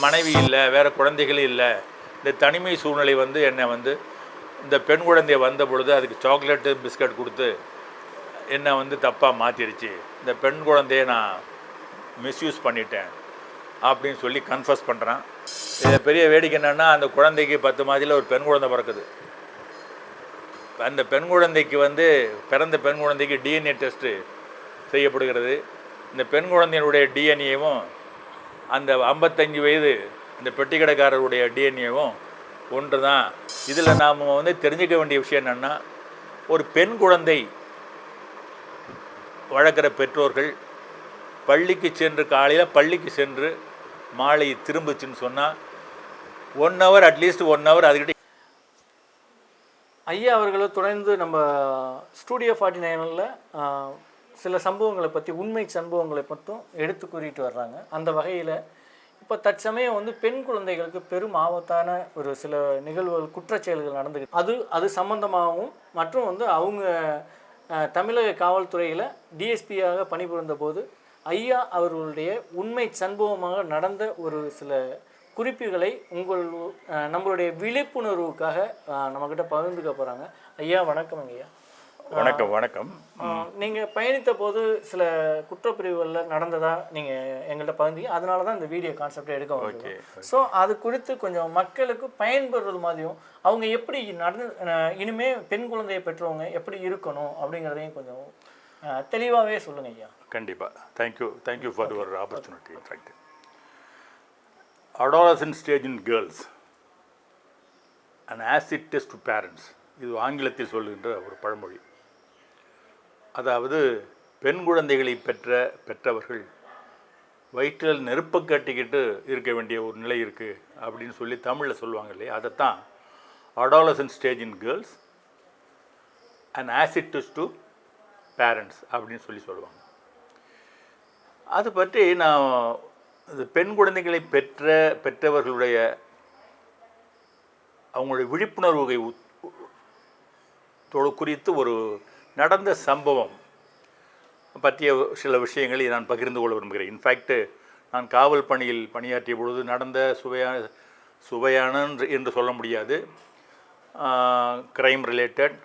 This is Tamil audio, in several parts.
மனைவி இல்லை, வேறு குழந்தைகள் இல்லை. இந்த தனிமை சூழ்நிலை வந்து என்னை வந்து இந்த பெண் குழந்தைய வந்த பொழுது அதுக்கு சாக்லேட்டு பிஸ்கட் கொடுத்து என்னை வந்து தப்பாக மாற்றிருச்சு. இந்த பெண் குழந்தைய நான் மிஸ்யூஸ் பண்ணிட்டேன் அப்படின்னு சொல்லி கன்ஃபஸ் பண்ணுறான். இதில் பெரிய வேடிக்கை என்னென்னா, அந்த குழந்தைக்கு 10 மாதத்தில் ஒரு பெண் குழந்தை பிறக்குது. அந்த பெண் குழந்தைக்கு வந்து பிறந்த பெண் குழந்தைக்கு டிஎன்ஏ டெஸ்ட்டு செய்யப்படுகிறது. இந்த பெண் குழந்தையினுடைய டிஎன்ஏவும் அந்த 55 வயது இந்த பெட்டிக்கடைக்காரருடைய டிஎன்ஏவும் ஒன்று தான். இதில் நாம் வந்து தெரிஞ்சிக்க வேண்டிய விஷயம் என்னென்னா, ஒரு பெண் குழந்தை வளர்க்குற பெற்றோர்கள் பள்ளிக்கு சென்று காலையில் பள்ளிக்கு சென்று மாலை திரும்பிச்சுன்னு சொன்னால் 1 ஹவர் அட்லீஸ்ட் 1 ஹவர் அதுக்கிட்ட. ஐயா அவர்களை தொடர்ந்து நம்ம ஸ்டூடியோ 49ல் சில சம்பவங்களை பற்றி, உண்மை சம்பவங்களை மட்டும் எடுத்து கூறிட்டு வர்றாங்க. அந்த வகையில் இப்போ தற்சமயம் வந்து பெண் குழந்தைகளுக்கு பெரும் ஆபத்தான ஒரு சில நிகழ்வுகள், குற்றச்செயல்கள் நடந்துக்கிட்டு அது சம்பந்தமாகவும் மற்றும் வந்து அவங்க தமிழக காவல்துறையில் டிஎஸ்பியாக பணிபுரிந்த போது ஐயா அவர்களுடைய உண்மை சம்பவமாக நடந்த ஒரு சில குறிப்புகளை நம்மளுடைய விழிப்புணர்வுக்காக நம்மக்கிட்ட பகிர்ந்துக்க போகிறாங்க. ஐயா வணக்கம். ஐயா வணக்கம். வணக்கம். நீங்கள் பயணித்த போது சில குற்றப்பிரிவுகளில் நடந்ததாக நீங்கள் எங்கள்கிட்ட பகிர்ந்தீங்க. அதனால தான் இந்த வீடியோ கான்செப்டை எடுக்க முடியும். ஸோ அது குறித்து கொஞ்சம் மக்களுக்கு பயன்படுறது மாதிரியும், அவங்க எப்படி இனிமேல் பெண் குழந்தையை பெற்றவங்க எப்படி இருக்கணும் அப்படிங்கிறதையும் கொஞ்சம் தெளிவாகவே சொல்லுங்கள் ஐயா. கண்டிப்பாக. Thank you for your opportunity. In fact adolescent stage in girls, an acid test to parents, இது ஆங்கிலத்தில் சொல்லுகின்ற ஒரு பழமொழி. அதாவது பெண் குழந்தைகளை பெற்றவர்கள் வயிற்றில் நெருப்பை கட்டிக்கிட்டு இருக்க வேண்டிய ஒரு நிலை இருக்குது அப்படின்னு சொல்லி தமிழில் சொல்லுவாங்க இல்லையா, அதைத்தான் adolescent stage in girls, an acid test to parents அப்படின்னு சொல்லுவாங்க. அது பற்றி நான் இந்த பெண் குழந்தைகளை பெற்றவர்களுடைய அவங்களுடைய விழிப்புணர்வுகளை குறித்து ஒரு நடந்த சம்பவம் பற்றிய சில விஷயங்களை நான் பகிர்ந்து கொள்ள விரும்புகிறேன். இன்ஃபேக்ட்டு நான் காவல் பணியில் பணியாற்றிய பொழுது நடந்த சுவையான என்று சொல்ல முடியாது, crime related,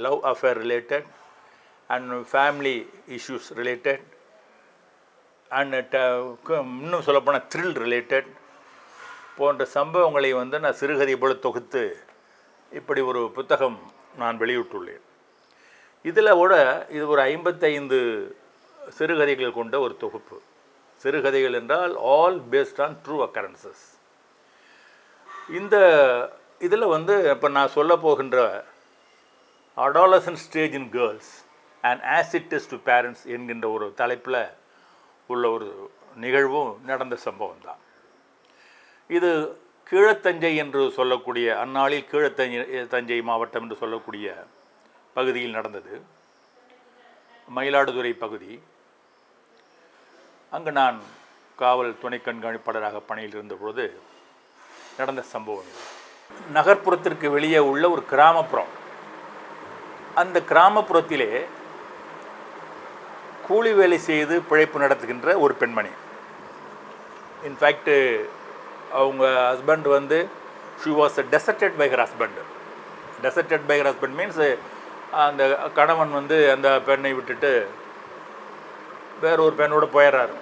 love affair related and family issues related and இன்னும் சொல்லப்போனால் த்ரில் ரிலேட்டட் போன்ற சம்பவங்களை வந்து நான் சிறுகதை போல தொகுத்து இப்படி ஒரு புத்தகம் நான் வெளியிட்டுள்ளேன். இதில் கூட இது ஒரு 55 சிறுகதைகள் கொண்ட ஒரு தொகுப்பு. சிறுகதைகள் என்றால் all based on true occurrences. இந்த இதில் வந்து இப்போ நான் சொல்ல போகின்ற adolescent stage in girls and acid test to parents என்கின்ற ஒரு தலைப்பில் உள்ள ஒரு நிகழ்வும் நடந்த சம்பவம் தான். இது கீழத்தஞ்சை என்று சொல்லக்கூடிய, அந்நாளில் கீழத்தஞ்சை மாவட்டம் என்று சொல்லக்கூடிய பகுதியில் நடந்தது. மயிலாடுதுறை பகுதி. அங்கு நான் காவல் துணை கண்காணிப்பாளராக பணியில் இருந்தபொழுது நடந்த சம்பவம். நகர்ப்புறத்திற்கு வெளியே உள்ள ஒரு கிராமப்புறம். அந்த கிராமப்புறத்திலே கூலி வேலை செய்து பிழைப்பு நடத்துகின்ற ஒரு பெண்மணி. இன்ஃபேக்ட்டு அவங்க ஹஸ்பண்ட் வந்து she was deserted by her husband. Deserted by her husband means அந்த கணவன் வந்து அந்த பெண்ணை விட்டுட்டு வேற ஒரு பெண்ணோட போயிடுறாரு.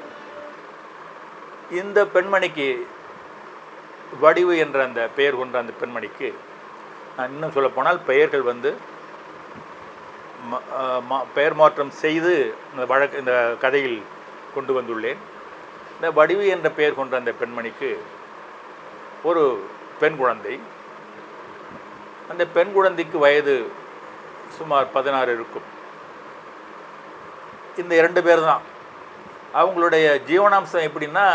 இந்த பெண்மணிக்கு, வடிவு என்ற அந்த பெயர் கொண்ட அந்த பெண்மணிக்கு, நான் இன்னும் சொல்லப்போனால் பெயர்கள் வந்து பெயர் மாற்றம் செய்து இந்த கதையில் கொண்டு வந்துள்ளேன். இந்த வடிவு என்ற பெயர் கொண்ட அந்த பெண்மணிக்கு ஒரு பெண் குழந்தை. அந்த பெண் குழந்தைக்கு வயது சுமார் 16 இருக்கும். இந்த 2 பேர் தான். அவங்களுடைய ஜீவனாம்சம் எப்படின்னா,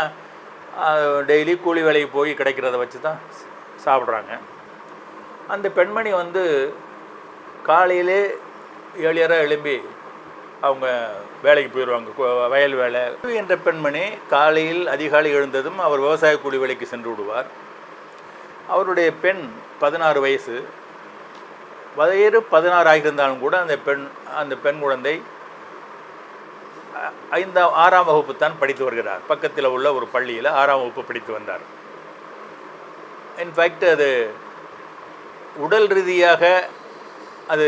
டெய்லி கூலி வேலைக்கு போய் கிடைக்கிறத வச்சு தான் சாப்பிட்றாங்க. அந்த பெண்மணி வந்து காலையிலே ஏழியராக எழும்பி அவங்க வேலைக்கு போயிடுவாங்க, வயல் வேலை. என்ற பெண்மணி காலையில் அதிகாலை எழுந்ததும் அவர் விவசாய கூலி வேலைக்கு சென்று விடுவார். அவருடைய பெண் 16 வயசு. வயது 16 ஆகியிருந்தாலும் கூட அந்த பெண் குழந்தை 6ஆம் வகுப்பு தான் படித்து வருகிறார். பக்கத்தில் உள்ள ஒரு பள்ளியில் 6ஆம் வகுப்பு படித்து வந்தார். இன்ஃபேக்ட் அது உடல் ரீதியாக அது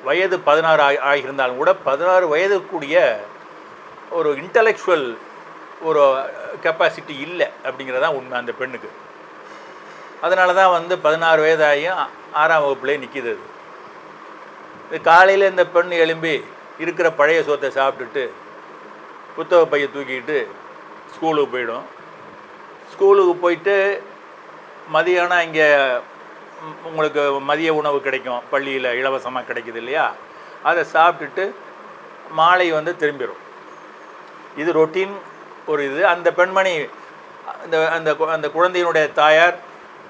வயது 16 ஆகியிருந்தாலும் கூட 16 வயதுக்கூடிய ஒரு இன்டலெக்சுவல் ஒரு கெப்பாசிட்டி இல்லை அப்படிங்கிறதான் உண்மை அந்த பெண்ணுக்கு. அதனால தான் வந்து 16 வயதாகியும் 6ஆம் வகுப்புலேயே நிற்கிது. இது காலையில் இந்த பெண் எழும்பி இருக்கிற பழைய சோத்தை சாப்பிட்டுட்டு புத்தக பையை தூக்கிட்டு ஸ்கூலுக்கு போயிடும். ஸ்கூலுக்கு போயிட்டு மதியானம் இங்கே உங்களுக்கு மதிய உணவு கிடைக்கும், பள்ளியில் இலவசமாக கிடைக்குது இல்லையா, அதை சாப்பிட்டுட்டு மாலை வந்து திரும்பிடும். இது ரொட்டீன் ஒரு இது. அந்த பெண்மணி அந்த அந்த அந்த குழந்தையினுடைய தாயார்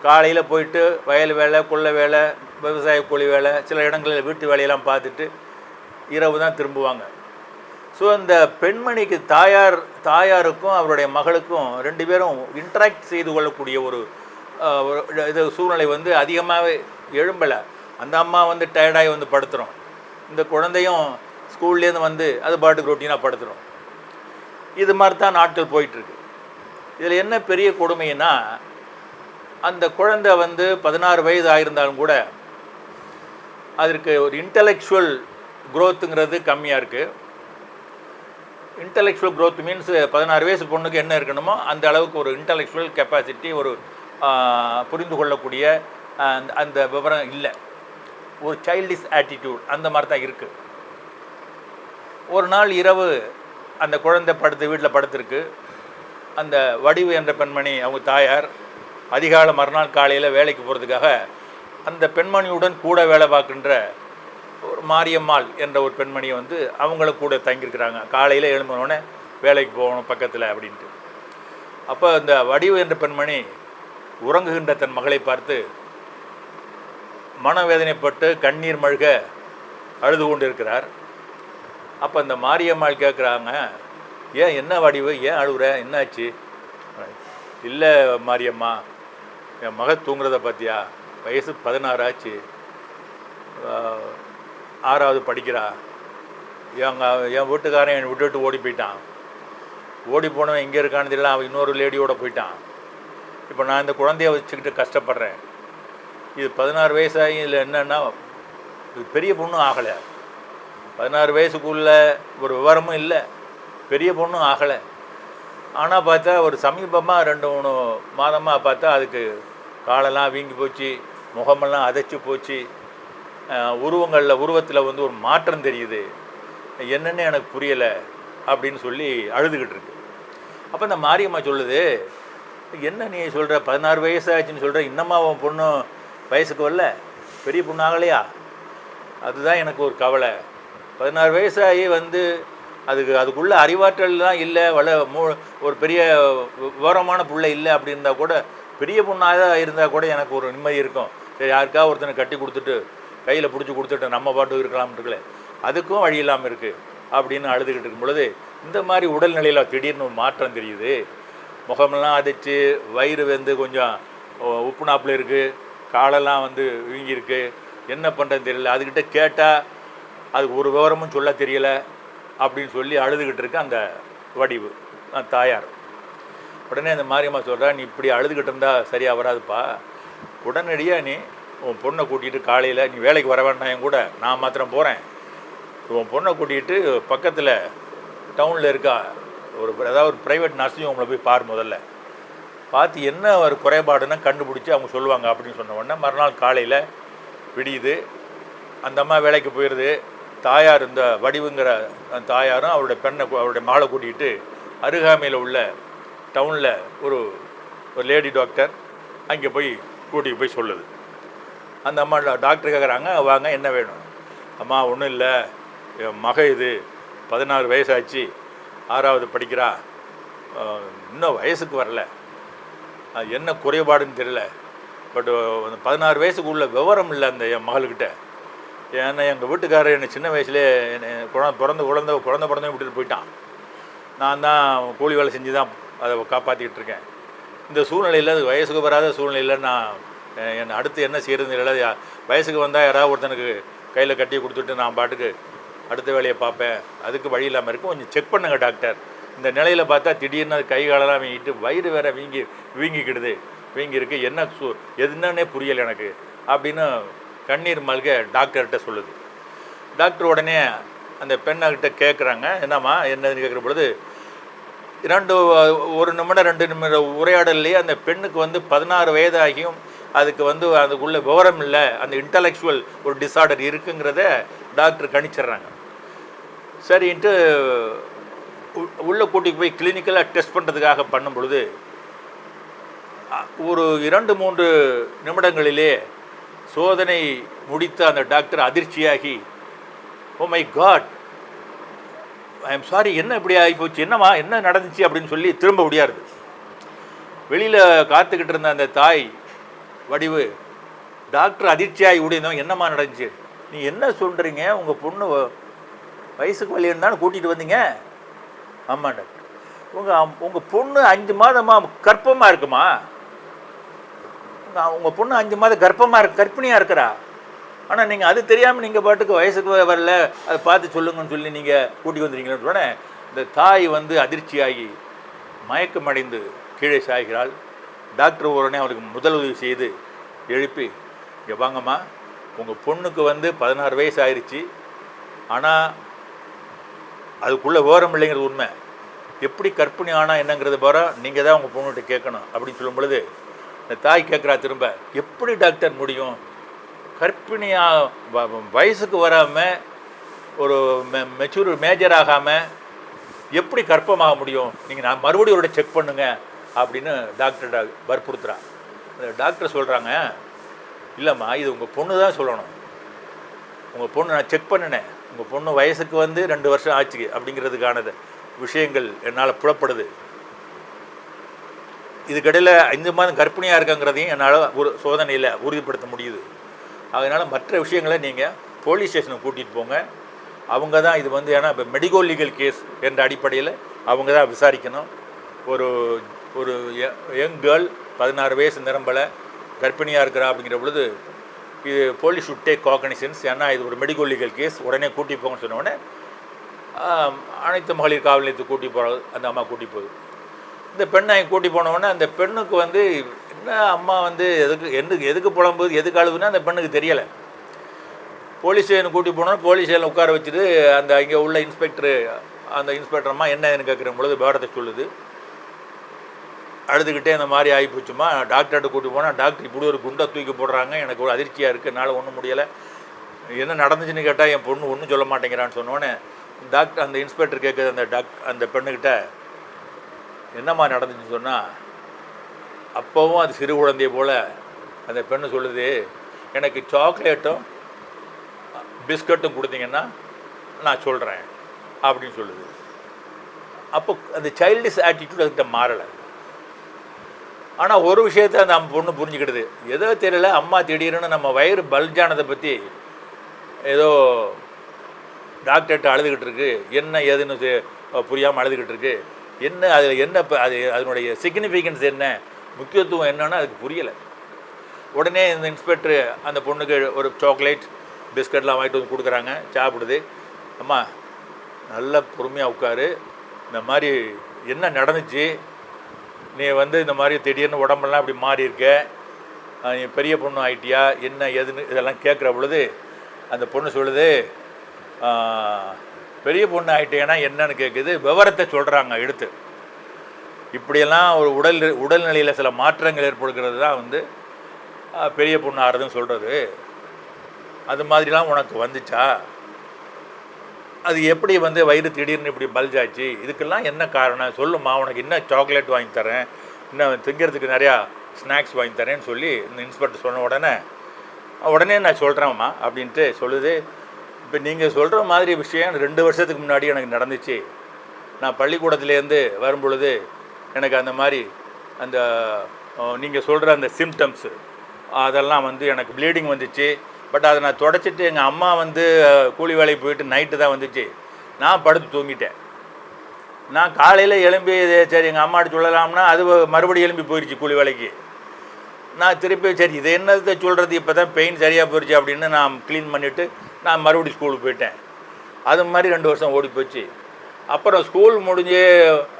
காலையில் போயிட்டு வயல் வேலை, கொள்ள வேலை, விவசாய கூலி வேலை, சில இடங்களில் வீட்டு வேலையெல்லாம் பார்த்துட்டு இரவு தான் திரும்புவாங்க. ஸோ அந்த பெண்மணிக்கு தாயாருக்கும் அவருடைய மகளுக்கும் 2 பேரும் இன்ட்ராக்ட் செய்து கொள்ளக்கூடிய ஒரு இது சூழ்நிலை வந்து அதிகமாகவே எழும்பலை. அந்த அம்மா வந்து டயர்டாகி வந்து படுத்துகிறோம், இந்த குழந்தையும் ஸ்கூல்லேருந்து வந்து அது பாட்டுக்கு ரொட்டீனாக படுத்துகிறோம். இது மாதிரி தான் நாட்கள் போயிட்டுருக்கு. இதில் என்ன பெரிய கொடுமைன்னா, அந்த குழந்தை வந்து 16 வயது ஆகியிருந்தாலும் கூட அதற்கு ஒரு இன்டலெக்சுவல் க்ரோத்துங்கிறது கம்மியாக இருக்குது. இன்டலெக்சுவல் க்ரோத் மீன்ஸ் 16 வயசு பொண்ணுக்கு என்ன இருக்கணுமோ அந்த அளவுக்கு ஒரு இன்டலெக்சுவல் கெப்பாசிட்டி, ஒரு புரிந்து கொள்ளக்கூடிய அந்த விவரம் இல்லை. ஒரு சைல்டிஷ் ஆட்டிடியூட் அந்த மாதிரி தான் இருக்குது. ஒரு நாள் இரவு அந்த குழந்தை வீட்டில் படுத்திருக்கு. அந்த வடிவு என்ற பெண்மணி, அவங்க தாயார், அதிகாலை மறுநாள் காலையில் வேலைக்கு போகிறதுக்காக அந்த பெண்மணியுடன் கூட வேலை பார்க்கின்ற ஒரு மாரியம்மாள் என்ற ஒரு பெண்மணியை வந்து அவங்களுக்கு கூட தங்கியிருக்கிறாங்க. காலையில் எழும்பினோடனே வேலைக்கு போகணும் பக்கத்தில் அப்படின்ட்டு. அப்போ அந்த வடிவு என்ற பெண்மணி உறங்குகின்ற தன் மகளை பார்த்து மனவேதனைப்பட்டு கண்ணீர் மழ்க அழுது கொண்டு இருக்கிறார். அப்போ அந்த மாரியம்மாள் கேட்குறாங்க, ஏன் என்ன வடிவு, ஏன் அழுகுற, என்னாச்சு? இல்லை மாரியம்மா, என் மக தூங்குறத பார்த்தியா, வயசு 16 ஆச்சு, 6ஆவது படிக்கிறா, என் வீட்டுக்காரன் என்னை விட்டுட்டு ஓடி போயிட்டான், ஓடி போனவன் எங்கே இருக்கான்னு தெரியல, அவன் இன்னொரு லேடியோடு போயிட்டான். இப்போ நான் இந்த குழந்தைய வச்சுக்கிட்டு கஷ்டப்படுறேன். இது 16 வயசாகி இதில் என்னென்னா இது பெரிய பொண்ணும் ஆகலை, 16 வயசுக்குள்ளே ஒரு விவரமும் இல்லை, பெரிய பொண்ணும் ஆகலை. ஆனால் பார்த்தா ஒரு சமீபமாக 2-3 மாதமாக பார்த்தா அதுக்கு காலெல்லாம் வீங்கி போச்சு, முகமெல்லாம் அதைச்சி போச்சு, உருவத்தில் வந்து ஒரு மாற்றம் தெரியுது, என்னென்னு எனக்கு புரியலை அப்படின்னு சொல்லி அழுதுகிட்டு இருக்கு. அப்போ இந்த மாரியம்மா சொல்லுது, என்ன நீ சொல்கிற, 16 வயசாச்சுன்னு சொல்கிற, இன்னமா உன் பொண்ணு வயசுக்கு வரல, பெரிய பொண்ணு ஆகலையா? அதுதான் எனக்கு ஒரு கவலை. 16 வயசாகி வந்து அதுக்குள்ளே அறிவாற்றல்லாம் இல்லை, ஒரு பெரிய விவரமான பிள்ளை இல்லை அப்படின்னா கூட, பெரிய பொண்ணாக இருந்தால் கூட எனக்கு ஒரு நிம்மதி இருக்கும். சரி, யாருக்காக ஒருத்தனை கட்டி கொடுத்துட்டு கையில் பிடிச்சி கொடுத்துட்டு நம்ம பாட்டு இருக்கலாம்னு இருக்குல்ல, அதுக்கும் வழி இல்லாமல் இருக்குது அப்படின்னு அழுதுகிட்டு இருக்கும் பொழுது இந்த மாதிரி உடல்நிலையில் திடீர்னு ஒரு மாற்றம் தெரியுது. முகமெல்லாம் அதைச்சி, வயிறு வந்து கொஞ்சம் உப்பு நாப்பில் இருக்குது, காலெல்லாம் வந்து வீங்கியிருக்கு, என்ன பண்ணுறதுன்னு தெரியல, அதுக்கிட்ட கேட்டால் அதுக்கு ஒரு விவரமும் சொல்ல தெரியலை அப்படின்னு சொல்லி அழுதுகிட்டு இருக்கு அந்த வடிவு தாயார். உடனே அந்த மாரியம்மா சொல்கிறா, நீ இப்படி அழுதுகிட்டு இருந்தால் சரியாக வராதுப்பா, உடனடியாக நீ உன் பொண்ணை கூட்டிகிட்டு காலையில் நீ வேலைக்கு வர வேண்டாம், என் கூட நான் மாத்திரம் போகிறேன், உன் பொண்ணை கூட்டிகிட்டு பக்கத்தில் டவுனில் இருக்கா ஏதாவது ஒரு ப்ரைவேட் நர்சிங் ஹோமில் போய் பார், முதல்ல பார்த்து என்ன ஒரு குறைபாடுன்னு கண்டுபிடிச்சி அவங்க சொல்லுவாங்க அப்படின்னு சொன்ன உடனே மறுநாள் காலையில் விடியுது, அந்த அம்மா வேலைக்கு போயிடுது. தாயார், இந்த வடிவுங்கிற தாயாரும் அவருடைய மகளை கூட்டிகிட்டு அருகாமையில் உள்ள டவுனில் ஒரு லேடி டாக்டர் அங்கே போய் கூட்டிகிட்டு போய் சொல்லுது. அந்த அம்மா டாக்டர் கேட்குறாங்க, வாங்க என்ன வேணும்? அம்மா ஒன்றும் இல்லை, என் மக இது 16 வயசாச்சு, 6ஆவது படிக்கிறா, இன்னும் வயசுக்கு வரல, என்ன குறைபாடுன்னு தெரியல, பட் 16 வயசுக்குள்ள விவரம் இல்லை அந்த என் மகள்கிட்ட. ஏன்னா எங்கள் வீட்டுக்காரர் என்னை சின்ன வயசுலேயே என்னை குழந்தை பிறந்தவங்க விட்டுட்டு போயிட்டான். நான் தான் கூலி வேலை செஞ்சு தான் அதை காப்பாற்றிக்கிட்டு இருக்கேன். இந்த சூழ்நிலையில், அது வயசுக்கு வராத சூழ்நிலையில் நான் என்னை அடுத்து என்ன செய்கிறது இல்லை. வயசுக்கு வந்தால் யாராவது ஒருத்தனுக்கு கையில் கட்டி கொடுத்துட்டு நான் பாட்டுக்கு அடுத்த வேலையை பார்ப்பேன், அதுக்கு வழி இல்லாமல் இருக்கும், கொஞ்சம் செக் பண்ணுங்கள் டாக்டர் இந்த நிலையில் பார்த்தா திடீர்னு அது கை காலெல்லாம் வீங்கிட்டு வயிறு வேற வீங்கிக்கிடுது, வீங்கியிருக்கு, என்ன என்னன்னே புரியலை எனக்கு அப்படின்னு கண்ணீர் மல்க டாக்டர்கிட்ட சொல்லுது. டாக்டர் உடனே அந்த பெண்ணாக்கிட்ட கேட்குறாங்க, என்னம்மா என்னதுன்னு கேட்குற பொழுது ஒரு நிமிடம் 2 நிமிட உரையாடல்லையே அந்த பெண்ணுக்கு வந்து 16 வயதாகியும் அதுக்கு வந்து அதுக்குள்ள விவரம் இல்லை, அந்த இன்டலெக்சுவல் ஒரு டிஸார்டர் இருக்குங்கிறத டாக்டர் கணிச்சிட்றாங்க. சரின்ட்டு உள்ளே கூட்டிகிட்டு போய் கிளினிக்கலாக டெஸ்ட் பண்ணுறதுக்காக பண்ணும் பொழுது ஒரு 2-3 நிமிடங்களிலே சோதனை முடித்த அந்த டாக்டர் அதிர்ச்சியாகி, oh my God, I am sorry, என்ன இப்படி ஆகிப்போச்சு, என்னம்மா என்ன நடந்துச்சு அப்படின்னு சொல்லி திரும்ப முடியாது. வெளியில் காத்துக்கிட்டு இருந்த அந்த தாய் வடிவு டாக்டர் அதிர்ச்சியாகி ஓடினோம், என்னம்மா நடந்துச்சு, நீ என்ன சொல்கிறீங்க, உங்கள் பொண்ணு வயசுக்கு வழின்னு தானே கூட்டிகிட்டு வந்தீங்க? ஆமாம் டாக்டர். உங்கள் பொண்ணு 5 மாதமாக கர்ப்பமாக இருக்குமா? உங்கள் பொண்ணு 5 மாதம் கர்ப்பிணியாக இருக்கிறா, ஆனால் நீங்கள் அது தெரியாமல் நீங்கள் பாட்டுக்கு வயசுக்கு வரல, அதை பார்த்து சொல்லுங்கன்னு சொல்லி நீங்கள் கூட்டி வந்துடுறீங்களேன்னு உடனே இந்த தாய் வந்து அதிர்ச்சியாகி மயக்கமடைந்து கீழே சாய்கிறாள். டாக்டர் உடனே அவருக்கு முதலுதவி செய்து எழுப்பி, இங்கே வாங்கம்மா, உங்கள் பொண்ணுக்கு வந்து 16 வயசு ஆயிடுச்சு, ஆனால் அதுக்குள்ளே விவரம் இல்லைங்கிறது உண்மை, எப்படி கர்ப்பிணி ஆனால் என்னங்கிறது பாரு நீங்கள் தான் உங்கள் பொண்ணுகிட்ட கேட்கணும் அப்படின்னு சொல்லும் பொழுது இந்த தாய் கேட்குறா திரும்ப, எப்படி டாக்டர் முடியும், கர்ப்பிணியாக வயசுக்கு வராமல் ஒரு மேஜர் ஆகாமல் எப்படி கர்ப்பமாக முடியும், நீங்கள் நான் மறுபடியும் ஒரு செக் பண்ணுங்க அப்படின்னு டாக்டர்கிட்ட வற்புறுத்துறான். டாக்டர் சொல்கிறாங்க, இல்லைம்மா இது உங்கள் பொண்ணு தான் சொல்லணும், உங்கள் பொண்ணு நான் செக் பண்ணினேன், உங்கள் பொண்ணு வயசுக்கு வந்து 2 வருஷம் ஆச்சு அப்படிங்கிறதுக்கானது விஷயங்கள் என்னால் புலப்படுது, இதுக்கடையில் 5 மாதம் கர்ப்பிணியாக இருக்காங்கிறதையும் என்னால் ஒரு சோதனையில் உறுதிப்படுத்த முடியுது. அதனால் மற்ற விஷயங்களை நீங்கள் போலீஸ் ஸ்டேஷனுக்கு கூட்டிகிட்டு போங்க, அவங்க தான் இது வந்து, ஏன்னா இப்போ மெடிக்கோ லீகல் கேஸ் என்ற அடிப்படையில் அவங்க தான் விசாரிக்கணும். ஒரு ஒரு யங் கேர்ள் 16 வயசு நிரம்பலை கர்ப்பிணியாக இருக்கிறா அப்படிங்கிற பொழுது இது போலீஸ் ஷுட் டேக் காக்னிசன்ஸ், ஏன்னா இது ஒரு மெடிக்கோ லீகல் கேஸ், உடனே கூட்டி போங்கன்னு சொன்ன உடனே அனைத்து மகளிர் காவல் நிலையத்துக்கு கூட்டி போகிறது அந்த அம்மா கூட்டி போகுது. இந்த பெண்ணை கூட்டி போனவுடனே அந்த பெண்ணுக்கு வந்து என்ன அம்மா வந்து எதுக்கு புலம்புது எதுக்கு அழுதுன்னா அந்த பெண்ணுக்கு தெரியலை. போலீஸ் ஸ்டேஷனுக்கு கூட்டி போனோன்னா போலீஸ் ஸ்டேஷனில் உட்கார வச்சுட்டு அந்த இங்கே உள்ள அந்த இன்ஸ்பெக்டர் அம்மா என்னன்னு கேட்குற பொழுது விவரத்தை சொல்லுது. அழுதுகிட்டே அந்த மாதிரி ஆகிப்போச்சுமா, டாக்டர்கிட்ட கூட்டி போனால் டாக்டர் இப்படி ஒரு குண்டை தூக்கி போடுறாங்க, எனக்கு ஒரு அதிர்ச்சியாக இருக்குது, என்னால் ஒன்றும் முடியலை, என்ன நடந்துச்சுன்னு கேட்டால் என் பொண்ணு ஒன்றும் சொல்ல மாட்டேங்கிறான்னு சொன்னோன்னே டாக்டர் அந்த இன்ஸ்பெக்டர் கேட்குறது அந்த பெண்ணுக்கிட்ட என்னம்மா நடந்துச்சுன்னு சொன்னால், அப்போவும் அது சிறு குழந்தைய போல் அந்த பெண்ணு சொல்லுது, எனக்கு சாக்லேட்டும் பிஸ்கட்டும் கொடுத்தீங்கன்னா நான் சொல்கிறேன் அப்படின்னு சொல்லுது. அப்போ அந்த சைல்டிஷ் ஆட்டிடியூட் அதுக்கிட்ட மாறலை. ஆனால் ஒரு விஷயத்தை அந்த பொண்ணு புரிஞ்சுக்கிடுது, ஏதோ தெரியல, அம்மா திடீர்னு நம்ம வயிறு பல்ஜானதை பற்றி ஏதோ டாக்டர்கிட்ட அழுதுகிட்டு இருக்கு, என்ன ஏதுன்னு புரியாமல் அழுதுகிட்டு இருக்கு, என்ன அதில் என்ன அது அதனுடைய சிக்னிஃபிகன்ஸ் என்ன, முக்கியத்துவம் என்னன்னு அதுக்கு புரியலை. உடனே இந்த இன்ஸ்பெக்டர் அந்த பொண்ணுக்கு ஒரு சாக்லேட் பிஸ்கட்லாம் வாங்கிட்டு வந்து கொடுக்குறாங்க, சாப்பிடுது. அம்மா நல்லா பொறுமையாக உட்காரு, இந்த மாதிரி என்ன நடந்துச்சு, நீ வந்து இந்த மாதிரி திடீர்னு உடம்பெல்லாம் இப்படி மாறி இருக்க, நீ பெரிய பொண்ணு ஆகிட்டியா, என்ன எதுன்னு இதெல்லாம் கேட்குற பொழுது அந்த பொண்ணு சொல்லுது, பெரிய பொண்ணு ஆகிட்டேன்னா என்னன்னு கேட்குது, விவரத்தை சொல்கிறாங்க எடுத்து. இப்படியெல்லாம் ஒரு உடல்நிலையில் சில மாற்றங்கள் ஏற்படுகிறது தான் வந்து பெரிய பொண்ணு ஆகிறதுன்னு சொல்கிறது. அது மாதிரிலாம் உனக்கு வந்துச்சா, அது எப்படி வந்து வயிறு திடீர்னு இப்படி பல்ஜாச்சு, இதுக்கெல்லாம் என்ன காரணம் சொல்லுமா, உனக்கு என்ன சாக்லேட் வாங்கி தரேன், இன்னும் திங்கிறதுக்கு நிறையா ஸ்நாக்ஸ் வாங்கி தரேன்னு சொல்லி இந்த இன்ஸ்பெக்டர் சொன்ன உடனே நான் சொல்கிறேம்மா அப்படின்ட்டு சொல்லுது. இப்போ நீங்கள் சொல்கிற மாதிரி விஷயம் 2 வருஷத்துக்கு முன்னாடி எனக்கு நடந்துச்சு. நான் பள்ளிக்கூடத்துலேருந்து வரும்பொழுது எனக்கு அந்த மாதிரி அந்த நீங்கள் சொல்கிற அந்த சிம்டம்ஸு அதெல்லாம் வந்து எனக்கு ப்ளீடிங் வந்துச்சு. பட் அதை நான் தொடச்சிட்டு எங்கள் அம்மா வந்து கூலி வேலைக்கு போயிட்டு நைட்டு தான் வந்துச்சு, நான் படுத்து தூங்கிட்டேன். நான் காலையில் எழும்பி சரி எங்கள் அம்மாட்ட சொல்லலாம்னா அது மறுபடியும் எழும்பி போயிடுச்சு கூலி வேலைக்கு. நான் திருப்பி சரி இதை என்னத்தை சொல்கிறது, இப்போ தான் பெயின் சரியாக போயிடுச்சு அப்படின்னு நான் க்ளீன் பண்ணிவிட்டு நான் மறுபடியும் ஸ்கூலுக்கு போயிட்டேன். அது மாதிரி 2 வருஷம் ஓடி போச்சு. அப்புறம் ஸ்கூல் முடிஞ்சு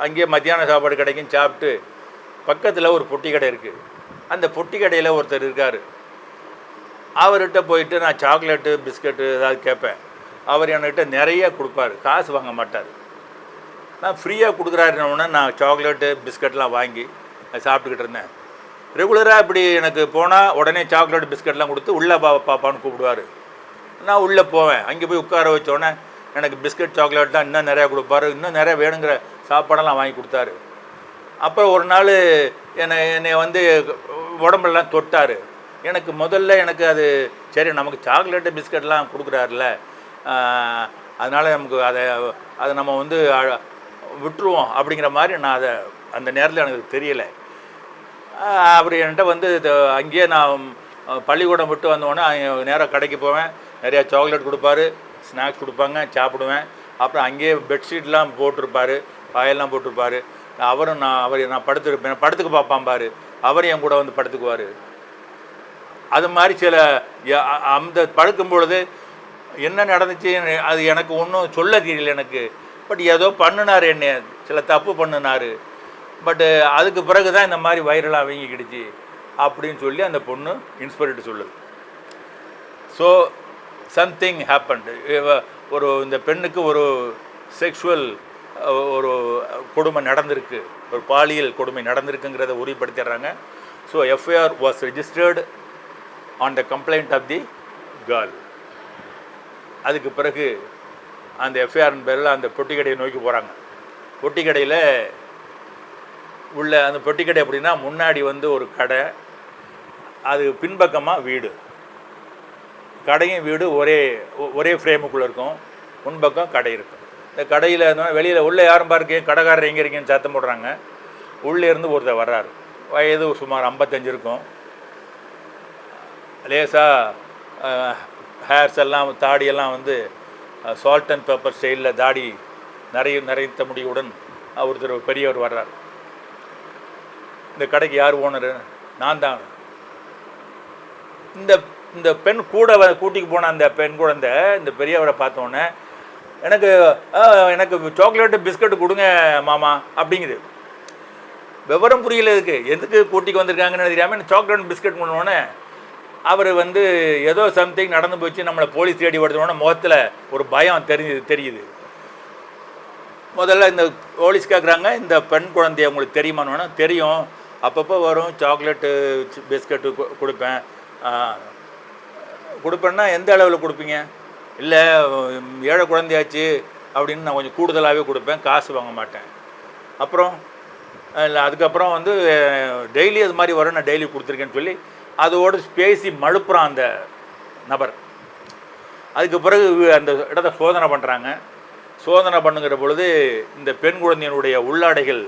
அங்கேயே மத்தியான சாப்பாடு கிடைக்கும், சாப்பிட்டு பக்கத்தில் ஒரு பொட்டி கடை இருக்குது. அந்த பொட்டி கடையில் ஒருத்தர் இருக்கார். அவர்கிட்ட போயிட்டு நான் சாக்லேட்டு பிஸ்கட்டு ஏதாவது கேட்பேன். அவர் என்கிட்ட நிறைய கொடுப்பார், காசு வாங்க மாட்டார். நான் ஃப்ரீயாக கொடுக்குறாருன்னொன்னே நான் சாக்லேட்டு பிஸ்கட்லாம் வாங்கி சாப்பிட்டுக்கிட்டு இருந்தேன். ரெகுலராக இப்படி எனக்கு போனால் உடனே சாக்லேட் பிஸ்கட்லாம் கொடுத்து உள்ளே பாப்பான்னு கூப்பிடுவார். நான் உள்ளே போவேன். அங்கே போய் உட்கார வச்சோடனே எனக்கு பிஸ்கட் சாக்லேட் தான் இன்னும் நிறையா கொடுப்பாரு. இன்னும் நிறையா வேணுங்கிற சாப்பாடெல்லாம் வாங்கி கொடுத்தாரு. அப்புறம் ஒரு நாள் என்னை வந்து உடம்பெல்லாம் தொட்டார். எனக்கு முதல்ல எனக்கு அது சரி, நமக்கு சாக்லேட்டு பிஸ்கட்லாம் கொடுக்குறாருல, அதனால் நமக்கு அதை நம்ம வந்து விட்டுருவோம் அப்படிங்கிற மாதிரி நான் அந்த நேரத்தில் எனக்கு தெரியலை. அவர் என்கிட்ட வந்து அங்கேயே நான் பள்ளிக்கூடம் விட்டு வந்தோடனே நேராக கடைக்கு போவேன். நிறையா சாக்லேட் கொடுப்பாரு, ஸ்நாக்ஸ் கொடுப்பாங்க, சாப்பிடுவேன். அப்புறம் அங்கேயே பெட்ஷீட்லாம் போட்டிருப்பார், பாயெல்லாம் போட்டிருப்பார். நான் படுத்துருப்பேன், படுத்துக்க பார்ப்பான் பாரு, அவரும் என் கூட வந்து படுத்துக்குவார். அது மாதிரி சில அந்த படுக்கும் பொழுது என்ன நடந்துச்சு அது எனக்கு ஒன்றும் சொல்ல தெரியல எனக்கு. பட் ஏதோ பண்ணினார், என்ன சில தப்பு பண்ணினார். பட்டு அதுக்கு பிறகு தான் இந்த மாதிரி வைரலாக வீங்கிக்கிடுச்சு அப்படின்னு சொல்லி அந்த பொண்ணு இன்ஸ்பெக்டர் சொல்லுது. So something happened. இந்த பெண்ணுக்கு ஒரு செக்ஷுவல் ஒரு கொடுமை நடந்திருக்கு, ஒரு பாலியல் கொடுமை நடந்திருக்குங்கிறத உறுதிப்படுத்திடுறாங்க. So FIR was registered on the complaint of the girl. அதுக்கு பிறகு அந்த எஃப்ஐஆரின் பேரில் அந்த பொட்டி கடையை நோக்கி போகிறாங்க. பொட்டி கடையில் உள்ள அந்த பொட்டி கடை அப்படின்னா முன்னாடி வந்து ஒரு கடை, அது பின்பக்கமாக வீடு. கடையும் வீடு ஒரே ஃப்ரேமுக்குள்ளே இருக்கும், முன்பக்கம் கடை இருக்கும். இந்த கடையில் வெளியில் உள்ளே யாரும் பாருக்கே கடைக்காரர் எங்கே இருக்கீங்கன்னு சத்தம் போடுறாங்க. உள்ளே இருந்து ஒருத்தர் வர்றாரு. வயது சுமார் 55 இருக்கும். லேசாக ஹேர்ஸ் எல்லாம் தாடியெல்லாம் வந்து சால்ட் அண்ட் பெப்பர் ஸ்டைலில் தாடி நிறைத்த முடியுடன் ஒருத்தர் பெரியவர் வர்றார். இந்த கடைக்கு யார் ஓனரு? நான் தான். இந்த பெண் கூட கூட்டிக்கு போன அந்த பெண் குழந்தை இந்த பெரியவரை பார்த்தோன்னே எனக்கு சாக்லேட்டு பிஸ்கட்டு கொடுங்க மாமா அப்படிங்குது. விவரம் புரியல, எதுக்கு கூட்டிக்கு வந்திருக்காங்கன்னு தெரியாமல் சாக்லேட் பிஸ்கட் பண்ணோன்னே அவர் வந்து ஏதோ சம்திங் நடந்து போச்சு, நம்மளை போலீஸ் தேடி வருதுனோடனே முகத்தில் ஒரு பயம் தெரியுது. முதல்ல இந்த போலீஸ் கேட்குறாங்க, இந்த பெண் குழந்தைய உங்களுக்கு தெரியுமானோன்னா தெரியும், அப்பப்போ வரும், சாக்லேட்டு பிஸ்கட்டு கொடுப்பேன்னா எந்த அளவில் கொடுப்பீங்க? இல்லை ஏழை குழந்தையாச்சு அப்படின்னு நான் கொஞ்சம் கூடுதலாகவே கொடுப்பேன், காசு வாங்க மாட்டேன். அப்புறம் இல்லை அதுக்கப்புறம் வந்து டெய்லி அது மாதிரி வரும், நான் டெய்லி கொடுத்துருக்கேன்னு சொல்லி அதோடு பேசி மழுப்புறான் அந்த நபர். அதுக்கு பிறகு அந்த இடத்த சோதனை பண்ணுறாங்க. சோதனை பண்ணுங்கிற பொழுது இந்த பெண் குழந்தையினுடைய உள்ளாடைகள்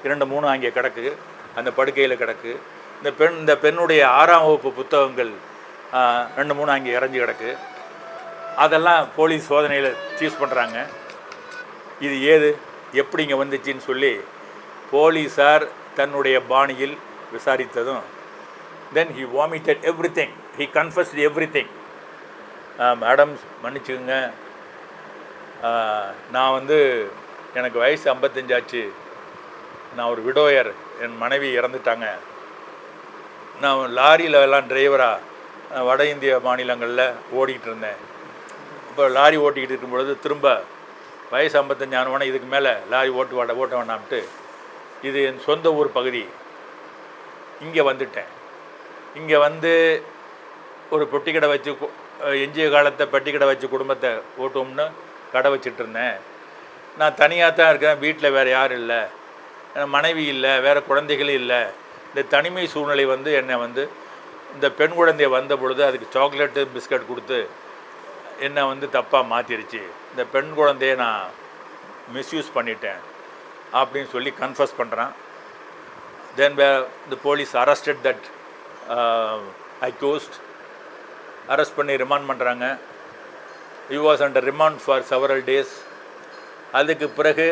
2-3 அங்கே கிடக்கு, அந்த படுக்கையில் கிடக்கு. இந்த பெண்ணுடைய 6ஆம் வகுப்பு புத்தகங்கள் 2-3 அங்கே இறஞ்சி கிடக்கு. அதெல்லாம் போலீஸ் சோதனையில் சீஸ் பண்ணுறாங்க. இது எப்படி இங்கே வந்துச்சின்னு சொல்லி போலீஸார் தன்னுடைய பாணியில் விசாரித்ததும் then he vomited everything, he confessed everything. Madam மன்னிச்சுக்குங்க, நான் வந்து எனக்கு வயசு 55 ஆச்சு, நான் ஒரு விடோயர், என் மனைவி இறந்துட்டாங்க, நான் லாரியில் எல்லாம் டிரைவராக வட இந்திய மாநிலங்களில் ஓடிக்கிட்டு இருந்தேன். இப்போ லாரி ஓட்டிக்கிட்டு இருக்கும் பொழுது திரும்ப வயசு 55 ஆனவொடனே இதுக்கு மேலே லாரி ஓட்ட வேண்டாம்ட்டு இது என் சொந்த ஊர் பகுதி, இங்கே வந்துட்டேன். இங்கே வந்து ஒரு பெட்டி கடை வச்சு எஞ்சிய காலத்தை பெட்டி கடை வச்சு குடும்பத்தை ஓட்டுவோம்னு கடை வச்சிட்டு இருந்தேன். நான் தனியாக தான் இருக்கேன், வீட்டில் வேறு யாரும் இல்லை, மனைவி இல்லை, வேறு குழந்தைகளும் இல்லை. இந்த தனிமை சூழ்நிலை வந்து என்னை வந்து இந்த பெண் குழந்தைய வந்த பொழுது அதுக்கு சாக்லேட்டு பிஸ்கட் கொடுத்து என்னை வந்து தப்பாக மாற்றிருச்சு. இந்த பெண் குழந்தைய நான் மிஸ்யூஸ் பண்ணிட்டேன் அப்படின்னு சொல்லி கன்ஃபஸ் பண்ணுறான். Then the police arrested that accused. Arrest பண்ணி ரிமாண்ட் பண்ணுறாங்க. He was under remand for several days. அதுக்கு பிறகு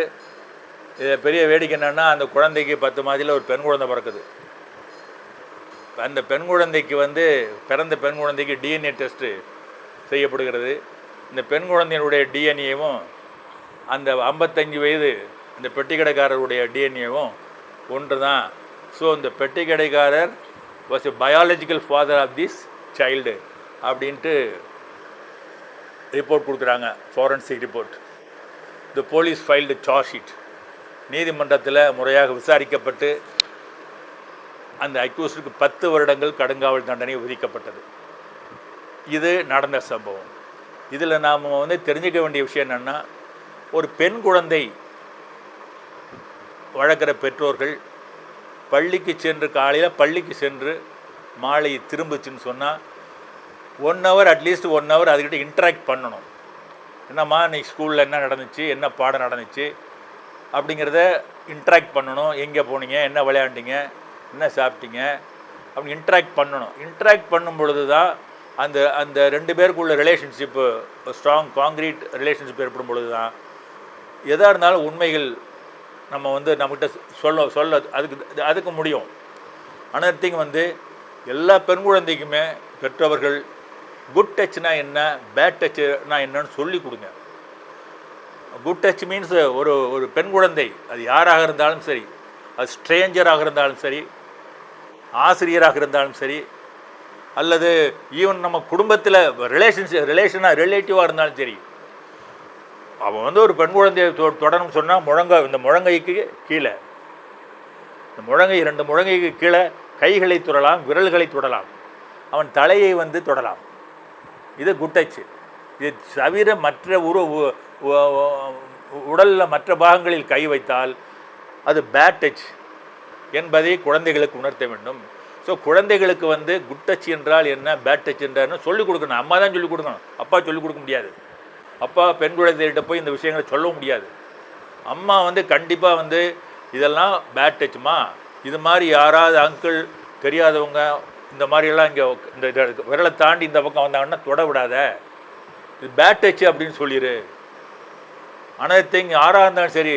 பெரிய வேடிக்கை என்னென்னா, அந்த குழந்தைக்கு 10 மாதத்தில் ஒரு பெண் குழந்தை பிறக்குது. அந்த பெண் குழந்தைக்கு வந்து பிறந்த பெண் குழந்தைக்கு டிஎன்ஏ டெஸ்ட்டு செய்யப்படுகிறது. இந்த பெண் குழந்தையினுடைய டிஎன்ஏவும் அந்த 55 வயது இந்த பெட்டி கடைக்காரருடைய டிஎன்ஏவும் ஒன்று தான். ஸோ இந்த பெட்டி கடைக்காரர் was a biological father of this child அப்படின்ட்டு ரிப்போர்ட் கொடுக்குறாங்க, forensic report. The police filed charge sheet. நீதிமன்றத்தில் முறையாக விசாரிக்கப்பட்டு அந்த அக்யூஸ்டுக்கு 10 வருடங்கள் கடுங்காவல் தண்டனை விதிக்கப்பட்டது. இது நடந்த சம்பவம். இதில் நாம் தெரிஞ்சுக்க வேண்டிய விஷயம் என்னென்னா, ஒரு பெண் குழந்தை வளர்க்குற பெற்றோர்கள் பள்ளிக்கு சென்று காலையில் பள்ளிக்கு சென்று மாலை திரும்பிச்சுன்னு சொன்னால் 1 ஹவர் அட்லீஸ்ட் 1 ஹவர் அதுக்கிட்ட இன்ட்ராக்ட் பண்ணணும். என்னம்மா இன்னைக்கு ஸ்கூலில் என்ன நடந்துச்சு, என்ன பாடம் நடந்துச்சு அப்படிங்கிறத இன்ட்ராக்ட் பண்ணணும். எங்கே போனீங்க, என்ன விளையாண்டிங்க, என்ன சாப்பிட்டீங்க அப்படி இன்ட்ராக்ட் பண்ணணும். இன்ட்ராக்ட் பண்ணும் பொழுது தான் அந்த அந்த 2 பேருக்குள்ள ரிலேஷன்ஷிப்பு ஸ்ட்ராங் காங்க்ரீட் ரிலேஷன்ஷிப் ஏற்படும் பொழுது தான் எதாக இருந்தாலும் உண்மைகள் நம்ம நம்மகிட்ட சொல்ல அதுக்கு முடியும். அனதர் திங் எல்லா பெண் குழந்தைக்குமே பெற்றவர்கள் குட் டச்னா என்ன, பேட் டச்னா என்னன்னு சொல்லி கொடுங்க. குட் டச் மீன்ஸ் ஒரு பெண் குழந்தை அது யாராக இருந்தாலும் சரி, அது ஸ்ட்ரேஞ்சராக இருந்தாலும் சரி, ஆசிரியராக இருந்தாலும் சரி, அல்லது ஈவன் நம்ம குடும்பத்தில் ரிலேட்டிவாக இருந்தாலும் சரி, அவன் ஒரு பெண் குழந்தையை தொடரணும்னு சொன்னால் இந்த முழங்கைக்கு கீழே, இந்த 2 முழங்கைக்கு கீழே கைகளை தொடலாம், விரல்களை தொடலாம், அவன் தலையை தொடலாம். இது குட் டச். இது தவிர மற்ற உடலில் மற்ற பாகங்களில் கை வைத்தால் அது பேட் டச் என்பதை குழந்தைகளுக்கு உணர்த்த வேண்டும். ஸோ குழந்தைகளுக்கு குட் டச் என்றால் என்ன, பேட் டச் என்றால்னு சொல்லிக் கொடுக்கணும். அம்மா தான் சொல்லிக் கொடுக்கணும், அப்பா சொல்லிக் கொடுக்க முடியாது. அப்பா பெண் குழந்தைகிட்ட போய் இந்த விஷயங்களை சொல்ல முடியாது. அம்மா கண்டிப்பாக இதெல்லாம் பேட் டச்மா, இது மாதிரி யாராவது அங்கிள் தெரியாதவங்க இந்த மாதிரியெல்லாம் இங்கே இந்த விரலை தாண்டி இந்த பக்கம் வந்தாங்கன்னா தொட விடாத, இது பேட் டச் அப்படின்னு சொல்லிடு. அனதர் திங், யாராக இருந்தாலும் சரி,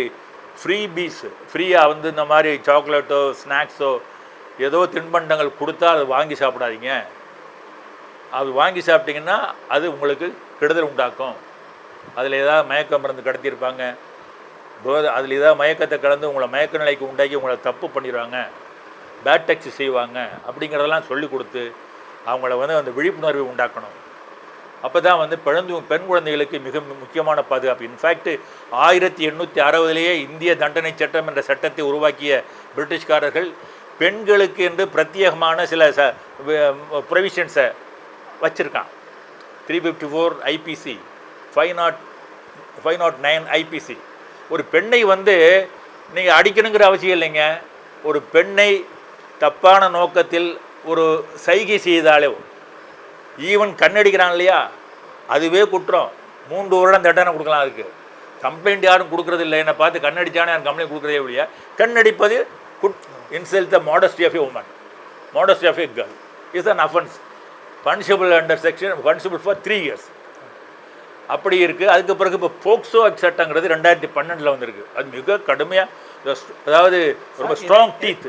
ஃப்ரீயாக இந்த மாதிரி சாக்லேட்டோ ஸ்நாக்ஸோ ஏதோ தின்பண்டங்கள் கொடுத்தா அதை வாங்கி சாப்பிடாதீங்க. அது வாங்கி சாப்பிட்டிங்கன்னா அது உங்களுக்கு கெடுதல் உண்டாக்கும். அதில் ஏதாவது மயக்க மருந்து கடத்தியிருப்பாங்க, அதில் ஏதாவது மயக்கத்தை கலந்து உங்களை மயக்க நிலைக்கு உண்டாக்கி உங்களை தப்பு பண்ணிடுவாங்க, பேட் டச் செய்வாங்க. அப்படிங்கிறதெல்லாம் சொல்லி கொடுத்து அவங்கள அந்த விழிப்புணர்வை உண்டாக்கணும். அப்போ தான் பெண் குழந்தைகளுக்கு மிக முக்கியமான பாதுகாப்பு. இன்ஃபேக்ட் 1860 இந்திய தண்டனை சட்டம் என்ற சட்டத்தை உருவாக்கிய பிரிட்டிஷ்காரர்கள் பெண்களுக்கு என்று பிரத்யேகமான சில ப்ரொவிஷன்ஸை வச்சுருக்கான். 354 ஐபிசி, 509 ஐபிசி. ஒரு பெண்ணை நீங்கள் அடிக்கணுங்கிற அவசியம் இல்லைங்க. ஒரு பெண்ணை தப்பான நோக்கத்தில் ஒரு சைகை செய்தாலே, ஈவன் கண்ணடிக்கிறான் இல்லையா, அதுவே குற்றம். 3 வருடம் தண்டனை கொடுக்கலாம். அதுக்கு கம்ப்ளைண்ட் யாரும் கொடுக்குறது இல்லை. என்னை பார்த்து கண்ணடிச்சானே யாரும் கம்ப்ளைண்ட் கொடுக்குறதே இல்லையா. கண்ணடிப்பது insult the modesty of a woman, modesty of a girl is an offense, punishable under section, punishable for 3 years. அப்படி இருக்குது. அதுக்கு பிறகு இப்போ போக்சோ சட்டங்கிறது 2012 வந்திருக்கு. அது மிக கடுமையாக, அதாவது ரொம்ப ஸ்ட்ராங் டீத்.